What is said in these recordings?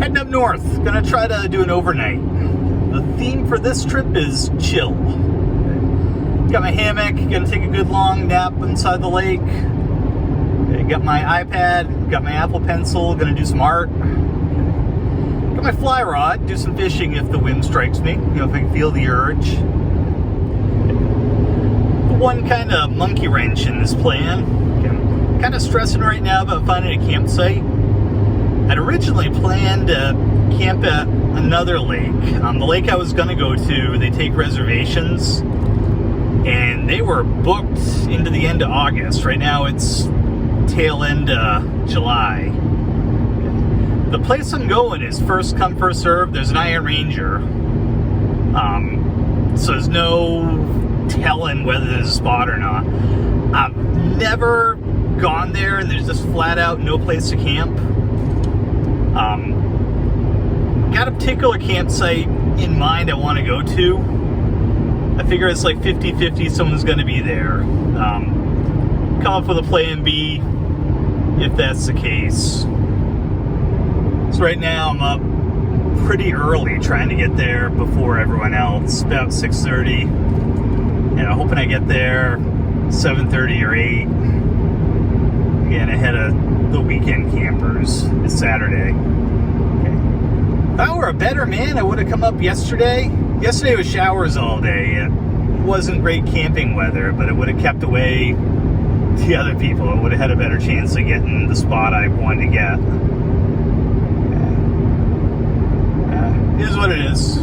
Heading up north, gonna try to do an overnight. The theme for this trip is chill. Got my hammock, gonna take a good long nap inside the lake. Got my iPad, got my Apple Pencil, gonna do some art. Got my fly rod, do some fishing if the wind strikes me, if I can feel the urge. The one kind of monkey wrench in this plan, I'm kind of stressing right now about finding a campsite. I'd originally planned to camp at another lake. The lake I was gonna go to, they take reservations, and they were booked into the end of August. Right now it's tail end July. The place I'm going is first come, first serve. There's an Iron Ranger. So there's no telling whether there's a spot or not. I've never gone there and there's just flat out no place to camp. Got a particular campsite in mind I want to go to. I figure it's like 50-50 someone's going to be there. Come up with a plan B if that's the case. So right now I'm up pretty early trying to get there before everyone else, about 6:30. And I'm hoping I get there 7:30 or 8. Again, ahead of the weekend campers. It's Saturday. If I were a better man, I would have come up yesterday. Yesterday was showers all day. It wasn't great camping weather, but it would have kept away the other people. It would have had a better chance of getting the spot I wanted to get. It is what it is.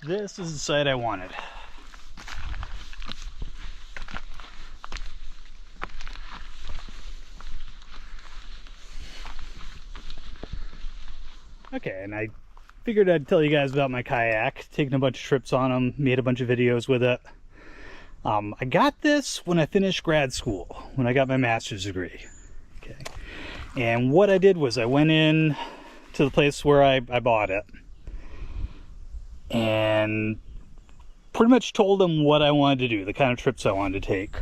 This is the site I wanted. Okay, and I figured I'd tell you guys about my kayak, taking a bunch of trips on them, made a bunch of videos with it. I got this when I finished grad school, when I got my master's degree. Okay, and what I did was I went in to the place where I bought it and pretty much told them what I wanted to do, the kind of trips I wanted to take.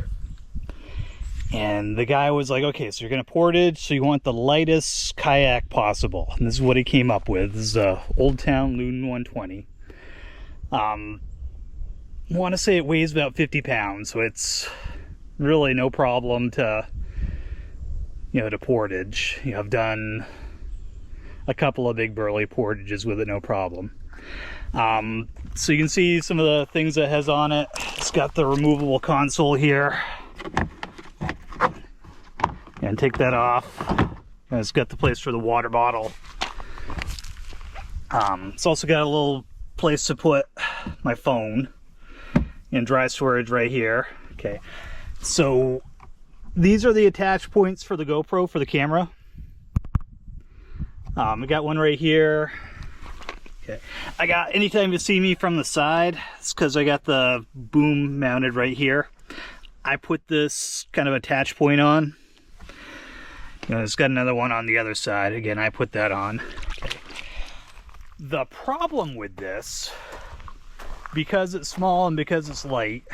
And the guy was like, okay, so you're going to portage, so you want the lightest kayak possible. And this is what he came up with. This is a Old Town Loon 120. I want to say it weighs about 50 pounds, so it's really no problem to, to portage. I've done a couple of big burly portages with it, no problem. So you can see some of the things it has on it. It's got the removable console here. And take that off. And it's got the place for the water bottle. It's also got a little place to put my phone and dry storage right here. Okay, so these are the attach points for the GoPro for the camera. I got one right here. Okay, I got, anytime you see me from the side, it's because I got the boom mounted right here. I put this kind of attach point on. It's got another one on the other side. Again, I put that on. Okay. The problem with this, because it's small and because it's light,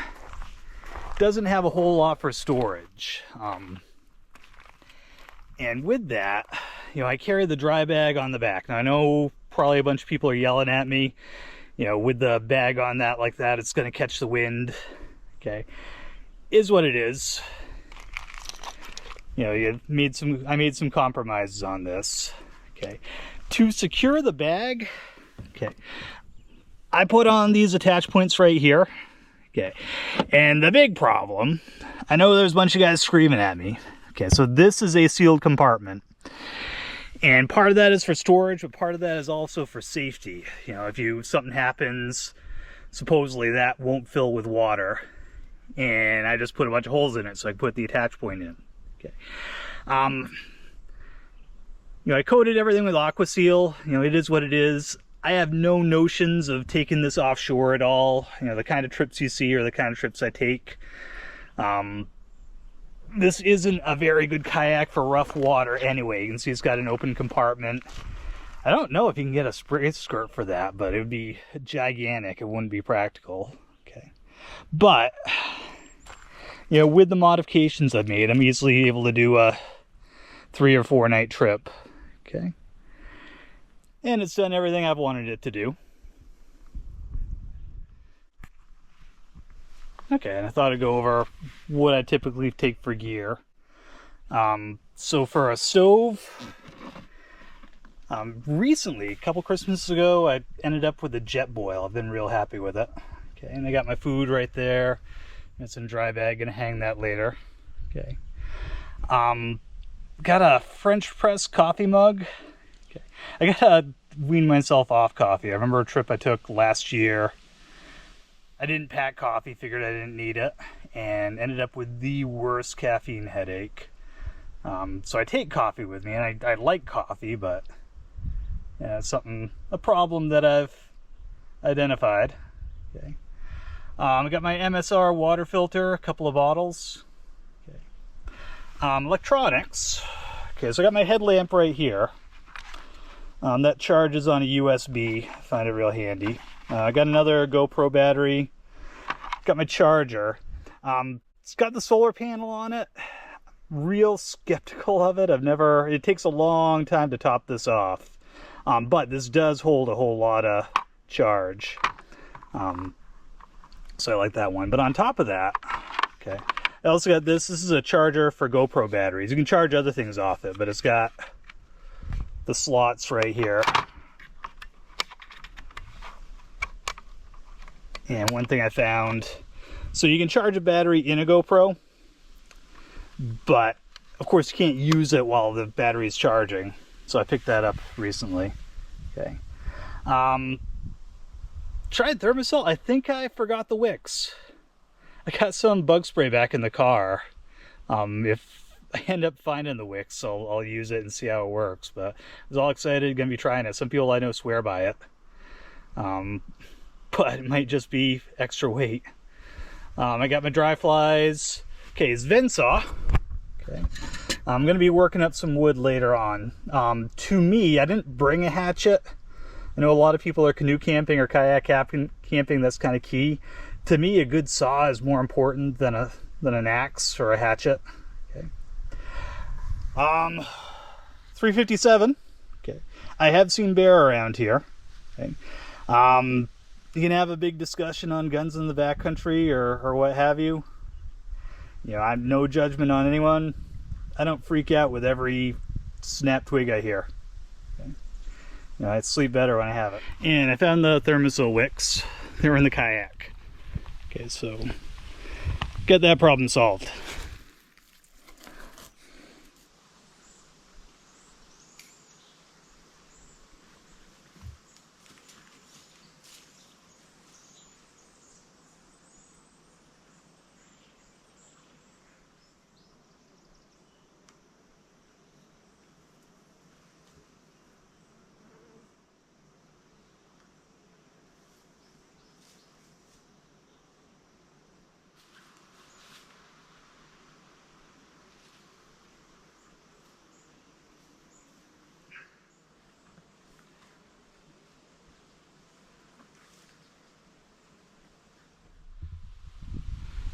doesn't have a whole lot for storage. And with that, I carry the dry bag on the back. Now I know probably a bunch of people are yelling at me, with the bag on that like that, it's going to catch the wind. Okay, is what it is. I made some compromises on this. Okay, to secure the bag, okay, I put on these attach points right here. Okay, and the big problem, I know there's a bunch of guys screaming at me. Okay, so this is a sealed compartment, and part of that is for storage, but part of that is also for safety. If something happens, supposedly that won't fill with water, and I just put a bunch of holes in it so I can put the attach point in. Okay. I coated everything with aqua seal. It is what it is. I have no notions of taking this offshore at all. The kind of trips you see are the kind of trips I take. This isn't a very good kayak for rough water anyway. You can see it's got an open compartment. I don't know if you can get a spray skirt for that, but it would be gigantic. It wouldn't be practical. Okay. But with the modifications I've made, I'm easily able to do a 3 or 4 night trip. Okay. And it's done everything I've wanted it to do. Okay, and I thought I'd go over what I typically take for gear. So for a stove, recently, a couple Christmases ago, I ended up with a jet boil. I've been real happy with it. Okay, and I got my food right there. It's in a dry bag, gonna hang that later. Okay. Got a French press coffee mug. Okay. I gotta wean myself off coffee. I remember a trip I took last year. I didn't pack coffee, figured I didn't need it, and ended up with the worst caffeine headache. So I take coffee with me, and I like coffee, but it's a problem that I've identified. Okay. I got my MSR water filter, a couple of bottles. Okay. Electronics. Okay, so I got my headlamp right here. That charges on a USB. I find it real handy. I got another GoPro battery. Got my charger. It's got the solar panel on it. Real skeptical of it. It takes a long time to top this off. But this does hold a whole lot of charge. So I like that one. But on top of that, okay, I also got this. This is a charger for GoPro batteries. You can charge other things off it, but it's got the slots right here. And one thing I found, so you can charge a battery in a GoPro, but of course you can't use it while the battery is charging. So I picked that up recently. Okay. Tried Thermacell. I think I forgot the wicks. I got some bug spray back in the car. If end up finding the wicks, so I'll use it and see how it works. But I was all excited, gonna be trying it. Some people I know swear by it, but it might just be extra weight. I got my dry flies. Okay, it's Vensaw. Okay, I'm gonna be working up some wood later on. To me, I didn't bring a hatchet. I know a lot of people are canoe camping or kayak camping. That's kind of key. To me, a good saw is more important than an axe or a hatchet. Okay. 357. Okay. I have seen bear around here. Okay. You can have a big discussion on guns in the backcountry or what have you. You know, I'm no judgment on anyone. I don't freak out with every snap twig I hear. Okay. You know, I sleep better when I have it. And I found the thermosol wicks. They were in the kayak. Okay, so get that problem solved.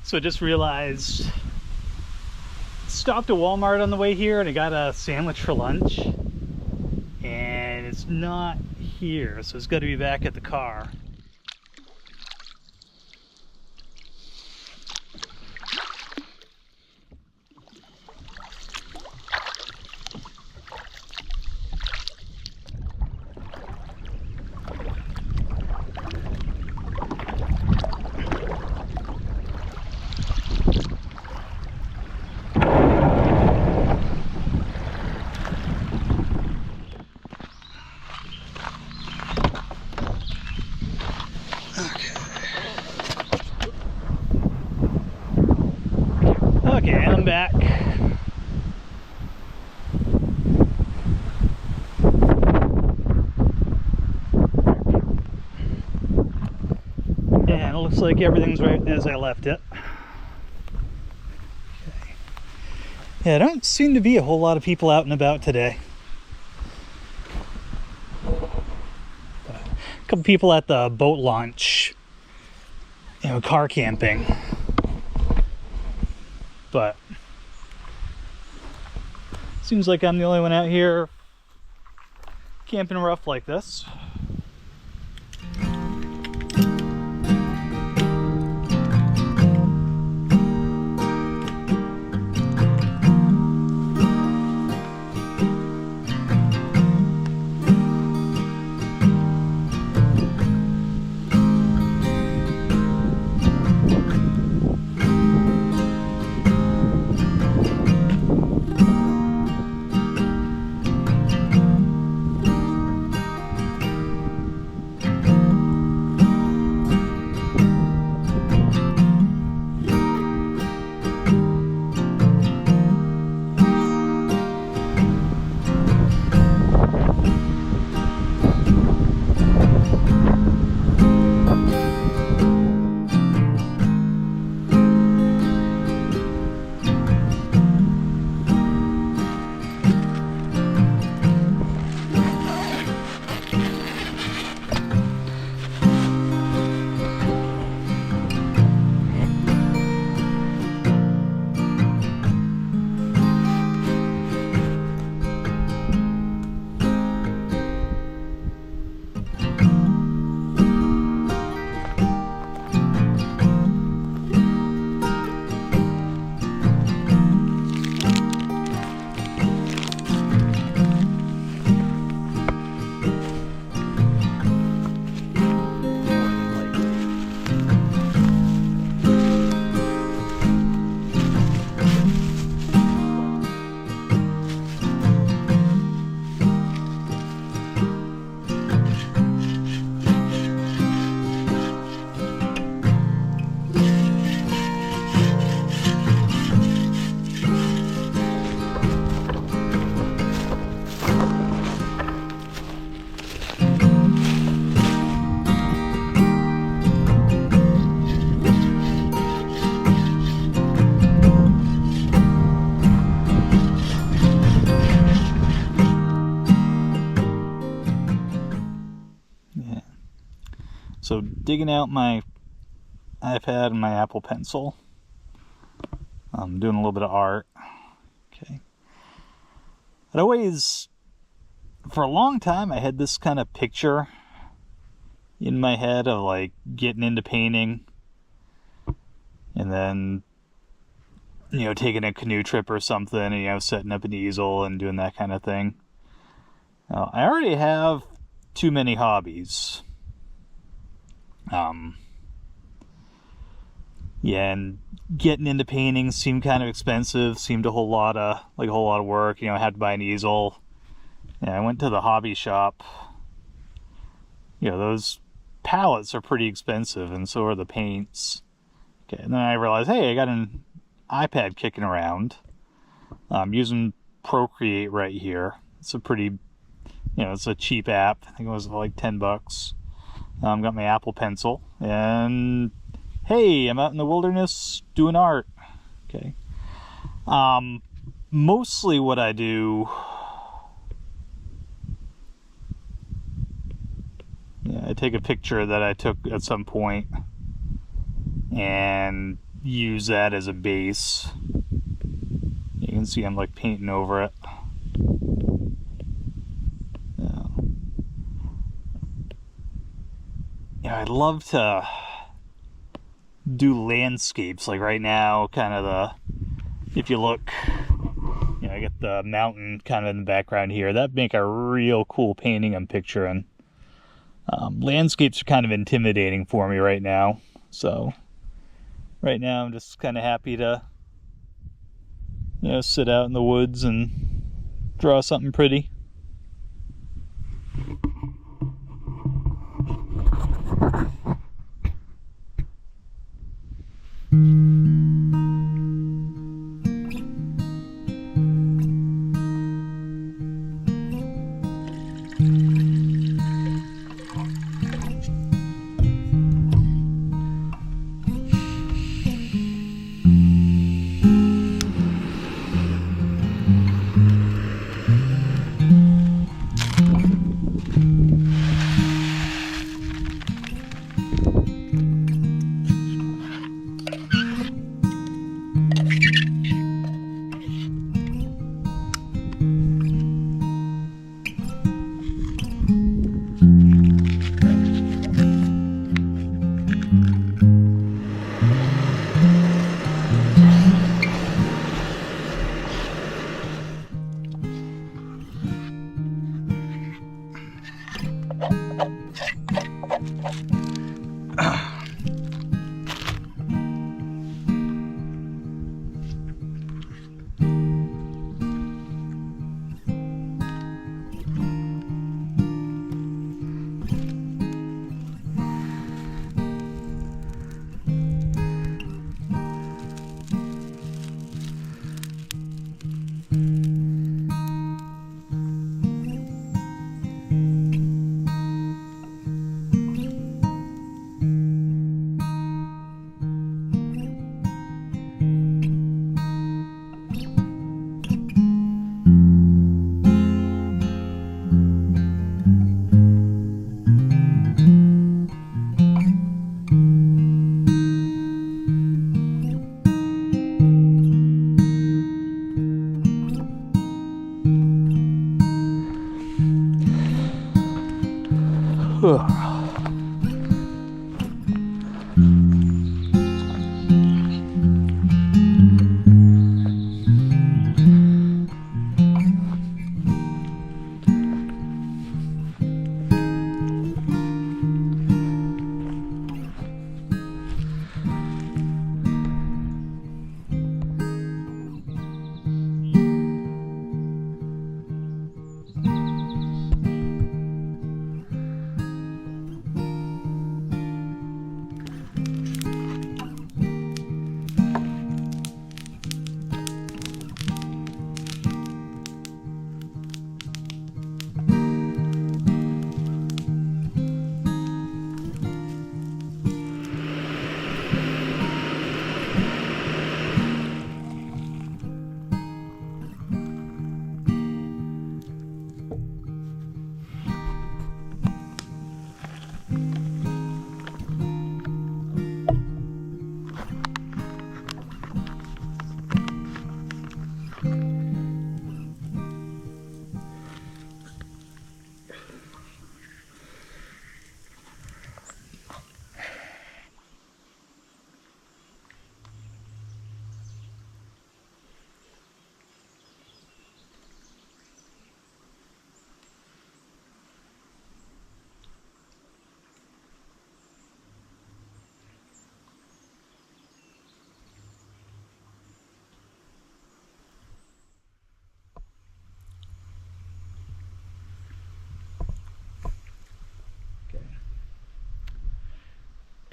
So I just realized, stopped at Walmart on the way here and I got a sandwich for lunch and it's not here, so it's got to be back at the car. Okay, I'm back. And it looks like everything's right as I left it. Okay. Yeah, there don't seem to be a whole lot of people out and about today. A couple people at the boat launch, you know, car camping. But seems like I'm the only one out here camping rough like this. so digging out my iPad and my Apple Pencil. I'm doing a little bit of art. Okay. I'd always, for a long time, I had this kind of picture in my head of like getting into painting and then, you know, taking a canoe trip or something and, you know, setting up an easel and doing that kind of thing. I already have too many hobbies. Yeah, and getting into painting seemed kind of expensive, seemed a whole lot of work. You know, I had to buy an easel. Yeah, I went to the hobby shop. You know, those palettes are pretty expensive, and so are the paints. Okay, and then I realized, hey, I got an iPad kicking around. I'm using Procreate right here. It's a pretty, you know, it's a cheap app. I think it was like $10. Got my Apple Pencil, and hey, I'm out in the wilderness doing art. Okay. Mostly what I do, I take a picture that I took at some point and use that as a base. You can see I'm like painting over it. Yeah, I'd love to do landscapes, like right now, kind of if you look, you know, I get the mountain kind of in the background here. That'd make a real cool painting I'm picturing. Landscapes are kind of intimidating for me right now, so right now I'm just kind of happy to, you know, sit out in the woods and draw something pretty.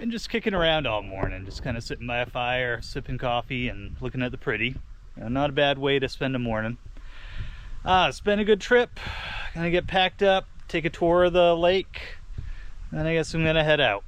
Been just kicking around all morning, just kind of sitting by a fire, sipping coffee and looking at the pretty. You know, not a bad way to spend a morning. It's been a good trip. Gonna get packed up, take a tour of the lake, then I guess I'm gonna head out.